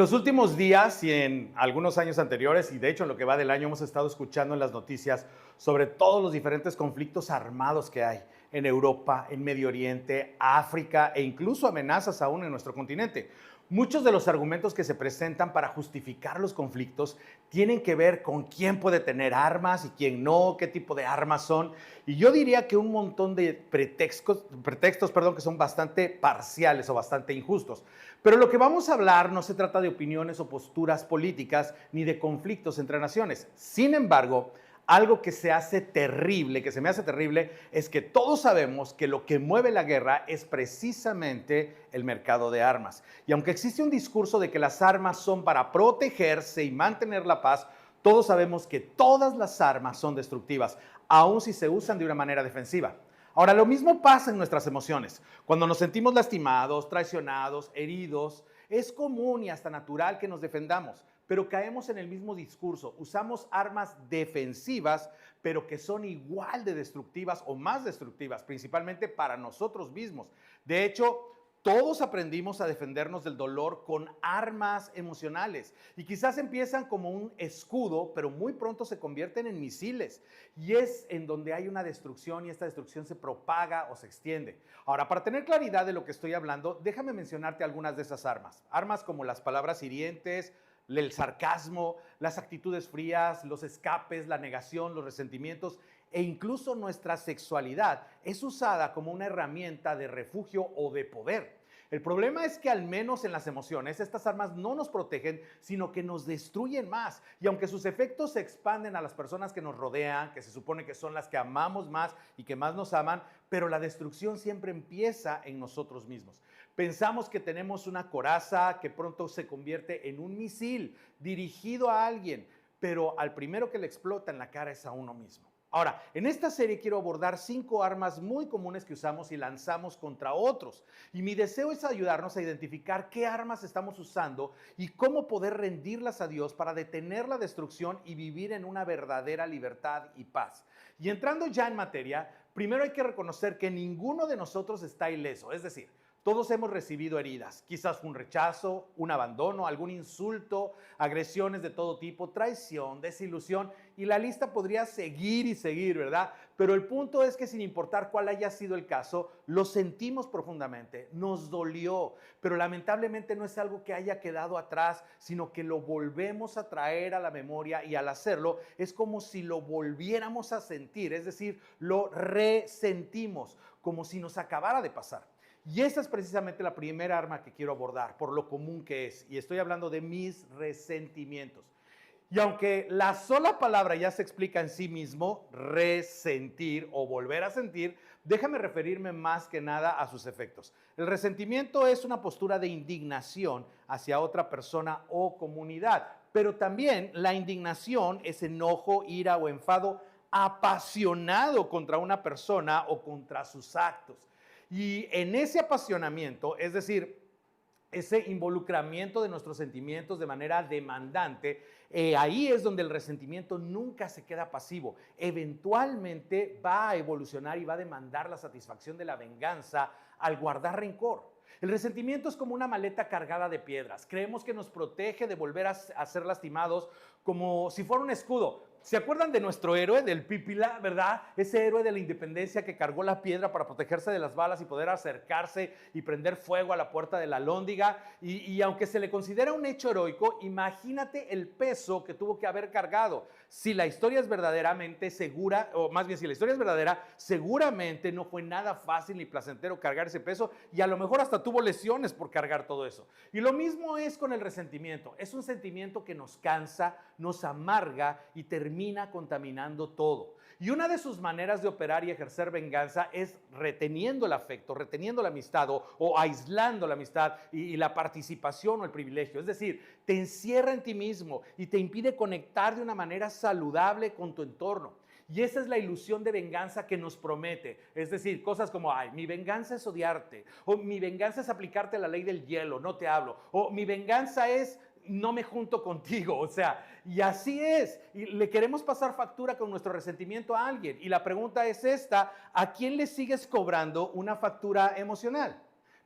los últimos días y en algunos años anteriores, y de hecho en lo que va del año, hemos estado escuchando en las noticias sobre todos los diferentes conflictos armados que hay en Europa, en Medio Oriente, África e incluso amenazas aún en nuestro continente. Muchos de los argumentos que se presentan para justificar los conflictos tienen que ver con quién puede tener armas y quién no, qué tipo de armas son. Y yo diría que un montón de pretextos que son bastante parciales o bastante injustos. Pero lo que vamos a hablar no se trata de opiniones o posturas políticas ni de conflictos entre naciones. Sin embargo, algo que se hace terrible, que se me hace terrible, es que todos sabemos que lo que mueve la guerra es precisamente el mercado de armas. Y aunque existe un discurso de que las armas son para protegerse y mantener la paz, todos sabemos que todas las armas son destructivas, aun si se usan de una manera defensiva. Ahora, lo mismo pasa en nuestras emociones. Cuando nos sentimos lastimados, traicionados, heridos, es común y hasta natural que nos defendamos, pero caemos en el mismo discurso. Usamos armas defensivas, pero que son igual de destructivas o más destructivas, principalmente para nosotros mismos. De hecho, todos aprendimos a defendernos del dolor con armas emocionales y quizás empiezan como un escudo, pero muy pronto se convierten en misiles y es en donde hay una destrucción y esta destrucción se propaga o se extiende. Ahora, para tener claridad de lo que estoy hablando, déjame mencionarte algunas de esas armas. Armas como las palabras hirientes, el sarcasmo, las actitudes frías, los escapes, la negación, los resentimientos e incluso nuestra sexualidad es usada como una herramienta de refugio o de poder. El problema es que al menos en las emociones estas armas no nos protegen, sino que nos destruyen más. Y aunque sus efectos se expanden a las personas que nos rodean, que se supone que son las que amamos más y que más nos aman, pero la destrucción siempre empieza en nosotros mismos. Pensamos que tenemos una coraza que pronto se convierte en un misil dirigido a alguien, pero al primero que le explota en la cara es a uno mismo. Ahora, en esta serie quiero abordar 5 armas muy comunes que usamos y lanzamos contra otros. Y mi deseo es ayudarnos a identificar qué armas estamos usando y cómo poder rendirlas a Dios para detener la destrucción y vivir en una verdadera libertad y paz. Y entrando ya en materia, primero hay que reconocer que ninguno de nosotros está ileso, es decir, todos hemos recibido heridas, quizás fue un rechazo, un abandono, algún insulto, agresiones de todo tipo, traición, desilusión y la lista podría seguir y seguir, ¿verdad? Pero el punto es que sin importar cuál haya sido el caso, lo sentimos profundamente, nos dolió, pero lamentablemente no es algo que haya quedado atrás, sino que lo volvemos a traer a la memoria y al hacerlo es como si lo volviéramos a sentir, es decir, lo resentimos, como si nos acabara de pasar. Y esa es precisamente la primera arma que quiero abordar, por lo común que es. Y estoy hablando de mis resentimientos. Y aunque la sola palabra ya se explica en sí mismo, resentir o volver a sentir, déjame referirme más que nada a sus efectos. El resentimiento es una postura de indignación hacia otra persona o comunidad, pero también la indignación es enojo, ira o enfado apasionado contra una persona o contra sus actos. Y en ese apasionamiento, es decir, ese involucramiento de nuestros sentimientos de manera demandante, ahí es donde el resentimiento nunca se queda pasivo. Eventualmente va a evolucionar y va a demandar la satisfacción de la venganza al guardar rencor. El resentimiento es como una maleta cargada de piedras. Creemos que nos protege de volver a ser lastimados como si fuera un escudo. ¿Se acuerdan de nuestro héroe, del Pípila, verdad? Ese héroe de la independencia que cargó la piedra para protegerse de las balas y poder acercarse y prender fuego a la puerta de la Alhóndiga. Y aunque se le considera un hecho heroico, imagínate el peso que tuvo que haber cargado. Si la historia es verdaderamente segura, o más bien si la historia es verdadera, seguramente no fue nada fácil ni placentero cargar ese peso y a lo mejor hasta tuvo lesiones por cargar todo eso. Y lo mismo es con el resentimiento. Es un sentimiento que nos cansa, nos amarga y termina contaminando todo. Y una de sus maneras de operar y ejercer venganza es reteniendo el afecto, reteniendo la amistad o aislando la amistad y la participación o el privilegio. Es decir, te encierra en ti mismo y te impide conectar de una manera saludable con tu entorno. Y esa es la ilusión de venganza que nos promete. Es decir, cosas como, ay, mi venganza es odiarte, o mi venganza es aplicarte la ley del hielo, no te hablo, o mi venganza es no me junto contigo, o sea, y así es, y le queremos pasar factura con nuestro resentimiento a alguien, y la pregunta es esta, ¿a quién le sigues cobrando una factura emocional?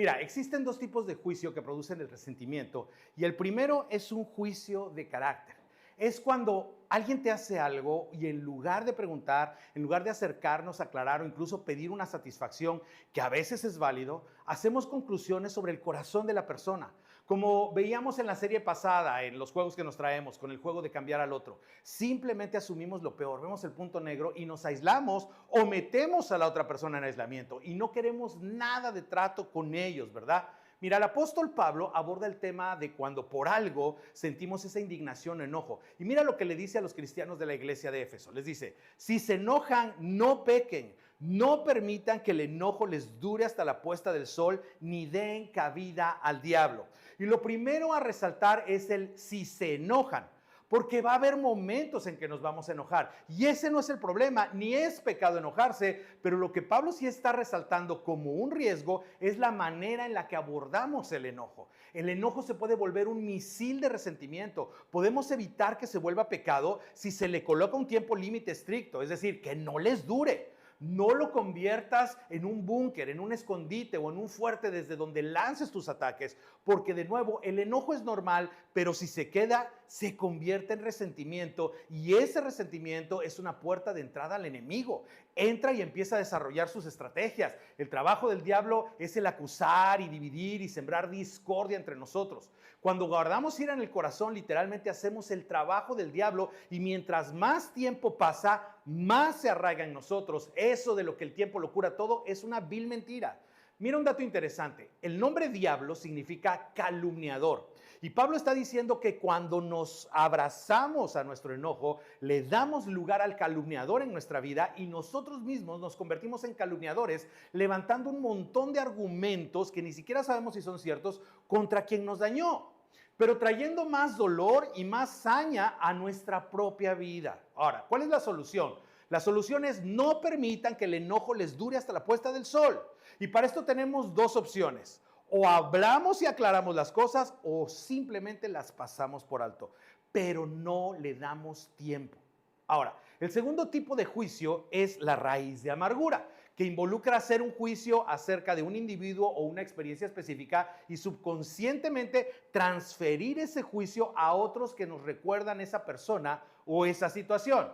Mira, existen dos tipos de juicio que producen el resentimiento y el primero es un juicio de carácter. Es cuando alguien te hace algo y en lugar de preguntar, en lugar de acercarnos, aclarar o incluso pedir una satisfacción, que a veces es válido, hacemos conclusiones sobre el corazón de la persona. Como veíamos en la serie pasada, en los juegos que nos traemos, con el juego de cambiar al otro. Simplemente asumimos lo peor, vemos el punto negro y nos aislamos o metemos a la otra persona en aislamiento y no queremos nada de trato con ellos, ¿verdad? Mira, el apóstol Pablo aborda el tema de cuando por algo sentimos esa indignación o enojo. Y mira lo que le dice a los cristianos de la iglesia de Éfeso. Les dice, si se enojan, no pequen. No permitan que el enojo les dure hasta la puesta del sol, ni den cabida al diablo. Y lo primero a resaltar es el si se enojan. Porque va a haber momentos en que nos vamos a enojar. Y ese no es el problema, ni es pecado enojarse, pero lo que Pablo sí está resaltando como un riesgo es la manera en la que abordamos el enojo. El enojo se puede volver un misil de resentimiento. Podemos evitar que se vuelva pecado si se le coloca un tiempo límite estricto, es decir, que no les dure. No lo conviertas en un búnker, en un escondite o en un fuerte desde donde lances tus ataques, porque de nuevo el enojo es normal, pero si se queda, se convierte en resentimiento y ese resentimiento es una puerta de entrada al enemigo. Entra y empieza a desarrollar sus estrategias. El trabajo del diablo es el acusar y dividir y sembrar discordia entre nosotros. Cuando guardamos ira en el corazón, literalmente hacemos el trabajo del diablo y mientras más tiempo pasa, más se arraiga en nosotros. Eso de lo que el tiempo lo cura todo es una vil mentira. Mira un dato interesante. El nombre diablo significa calumniador. Y Pablo está diciendo que cuando nos abrazamos a nuestro enojo, le damos lugar al calumniador en nuestra vida y nosotros mismos nos convertimos en calumniadores, levantando un montón de argumentos que ni siquiera sabemos si son ciertos contra quien nos dañó, pero trayendo más dolor y más saña a nuestra propia vida. Ahora, ¿cuál es la solución? La solución es no permitan que el enojo les dure hasta la puesta del sol. Y para esto tenemos dos opciones. O hablamos y aclaramos las cosas o simplemente las pasamos por alto. Pero no le damos tiempo. Ahora, el segundo tipo de juicio es la raíz de amargura, que involucra hacer un juicio acerca de un individuo o una experiencia específica y subconscientemente transferir ese juicio a otros que nos recuerdan esa persona o esa situación.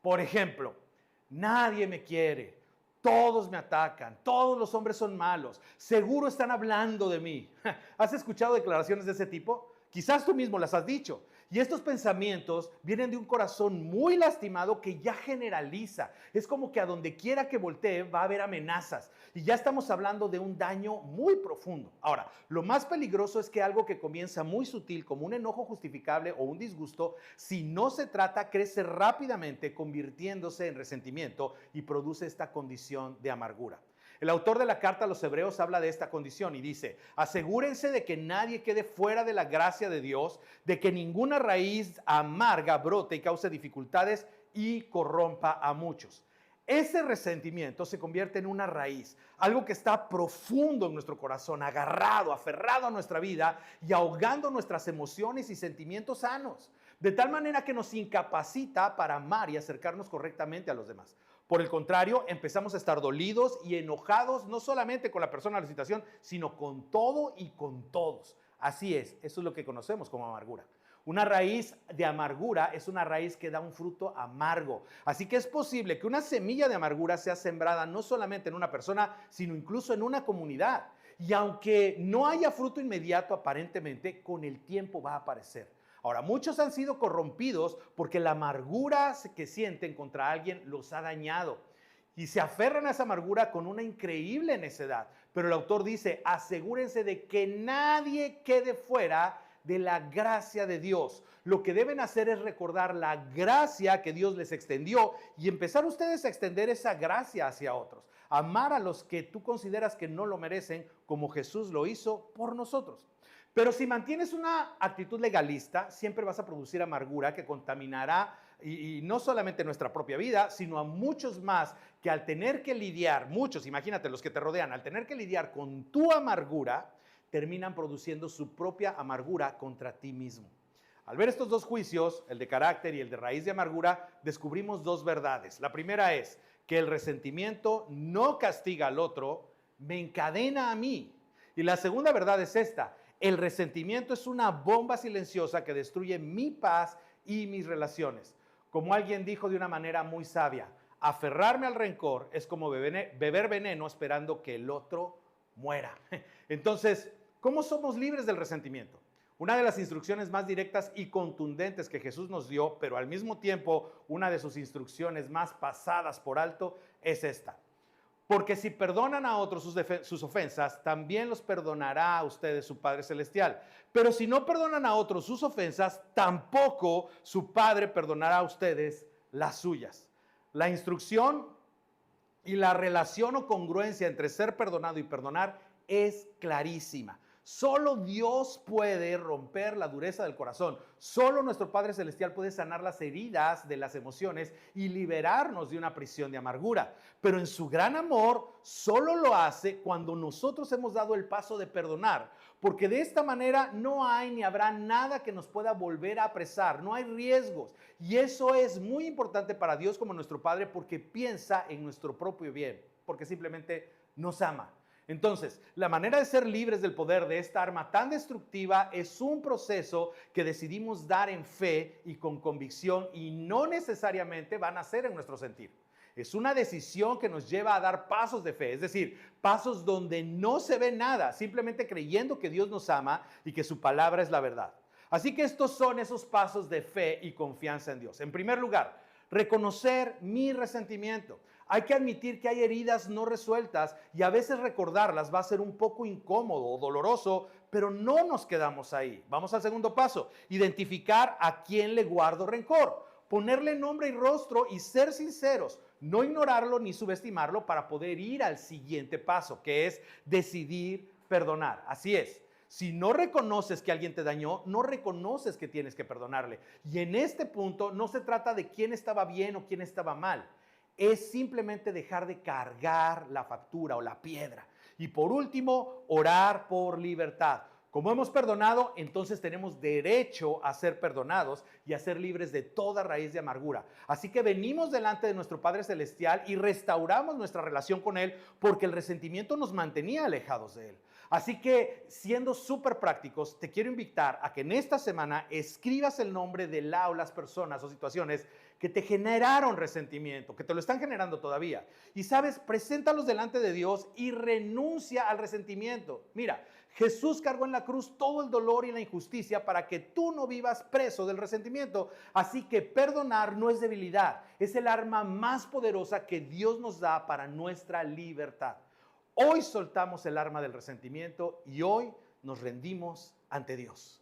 Por ejemplo, nadie me quiere, todos me atacan, todos los hombres son malos, seguro están hablando de mí. ¿Has escuchado declaraciones de ese tipo? Quizás tú mismo las has dicho. Y estos pensamientos vienen de un corazón muy lastimado que ya generaliza. Es como que a donde quiera que voltee va a haber amenazas. Y ya estamos hablando de un daño muy profundo. Ahora, lo más peligroso es que algo que comienza muy sutil como un enojo justificable o un disgusto, si no se trata, crece rápidamente convirtiéndose en resentimiento y produce esta condición de amargura. El autor de la carta a los Hebreos habla de esta condición y dice, asegúrense de que nadie quede fuera de la gracia de Dios, de que ninguna raíz amarga brote y cause dificultades y corrompa a muchos. Ese resentimiento se convierte en una raíz, algo que está profundo en nuestro corazón, agarrado, aferrado a nuestra vida y ahogando nuestras emociones y sentimientos sanos, de tal manera que nos incapacita para amar y acercarnos correctamente a los demás. Por el contrario, empezamos a estar dolidos y enojados, no solamente con la persona o la situación, sino con todo y con todos. Así es, eso es lo que conocemos como amargura. Una raíz de amargura es una raíz que da un fruto amargo. Así que es posible que una semilla de amargura sea sembrada no solamente en una persona, sino incluso en una comunidad. Y aunque no haya fruto inmediato aparentemente, con el tiempo va a aparecer. Ahora, muchos han sido corrompidos porque la amargura que sienten contra alguien los ha dañado y se aferran a esa amargura con una increíble necedad. Pero el autor dice, asegúrense de que nadie quede fuera de la gracia de Dios. Lo que deben hacer es recordar la gracia que Dios les extendió y empezar ustedes a extender esa gracia hacia otros. Amar a los que tú consideras que no lo merecen como Jesús lo hizo por nosotros. Pero si mantienes una actitud legalista, siempre vas a producir amargura que contaminará y no solamente nuestra propia vida, sino a muchos más que al tener que lidiar, muchos, imagínate los que te rodean, al tener que lidiar con tu amargura, terminan produciendo su propia amargura contra ti mismo. Al ver estos dos juicios, el de carácter y el de raíz de amargura, descubrimos dos verdades. La primera es que el resentimiento no castiga al otro, me encadena a mí. Y la segunda verdad es esta: el resentimiento es una bomba silenciosa que destruye mi paz y mis relaciones. Como alguien dijo de una manera muy sabia, aferrarme al rencor es como beber veneno esperando que el otro muera. Entonces, ¿cómo somos libres del resentimiento? Una de las instrucciones más directas y contundentes que Jesús nos dio, pero al mismo tiempo una de sus instrucciones más pasadas por alto, es esta: porque si perdonan a otros sus ofensas, también los perdonará a ustedes su Padre Celestial. Pero si no perdonan a otros sus ofensas, tampoco su Padre perdonará a ustedes las suyas. La instrucción y la relación o congruencia entre ser perdonado y perdonar es clarísima. Solo Dios puede romper la dureza del corazón. Solo nuestro Padre Celestial puede sanar las heridas de las emociones y liberarnos de una prisión de amargura. Pero en su gran amor, solo lo hace cuando nosotros hemos dado el paso de perdonar. Porque de esta manera no hay ni habrá nada que nos pueda volver a apresar. No hay riesgos. Y eso es muy importante para Dios como nuestro Padre, porque piensa en nuestro propio bien. Porque simplemente nos ama. Entonces, la manera de ser libres del poder de esta arma tan destructiva es un proceso que decidimos dar en fe y con convicción, y no necesariamente van a ser en nuestro sentir. Es una decisión que nos lleva a dar pasos de fe, es decir, pasos donde no se ve nada, simplemente creyendo que Dios nos ama y que su palabra es la verdad. Así que estos son esos pasos de fe y confianza en Dios. En primer lugar, reconocer mi resentimiento. Hay que admitir que hay heridas no resueltas y a veces recordarlas va a ser un poco incómodo o doloroso, pero no nos quedamos ahí. Vamos al segundo paso: identificar a quién le guardo rencor. Ponerle nombre y rostro y ser sinceros. No ignorarlo ni subestimarlo para poder ir al siguiente paso, que es decidir perdonar. Así es. Si no reconoces que alguien te dañó, no reconoces que tienes que perdonarle. Y en este punto no se trata de quién estaba bien o quién estaba mal. Es simplemente dejar de cargar la factura o la piedra. Y por último, orar por libertad. Como hemos perdonado, entonces tenemos derecho a ser perdonados y a ser libres de toda raíz de amargura. Así que venimos delante de nuestro Padre Celestial y restauramos nuestra relación con Él, porque el resentimiento nos mantenía alejados de Él. Así que, siendo súper prácticos, te quiero invitar a que en esta semana escribas el nombre de la o las personas o situaciones que te generaron resentimiento, que te lo están generando todavía. Y sabes, preséntalos delante de Dios y renuncia al resentimiento. Mira, Jesús cargó en la cruz todo el dolor y la injusticia para que tú no vivas preso del resentimiento. Así que perdonar no es debilidad, es el arma más poderosa que Dios nos da para nuestra libertad. Hoy soltamos el arma del resentimiento y hoy nos rendimos ante Dios.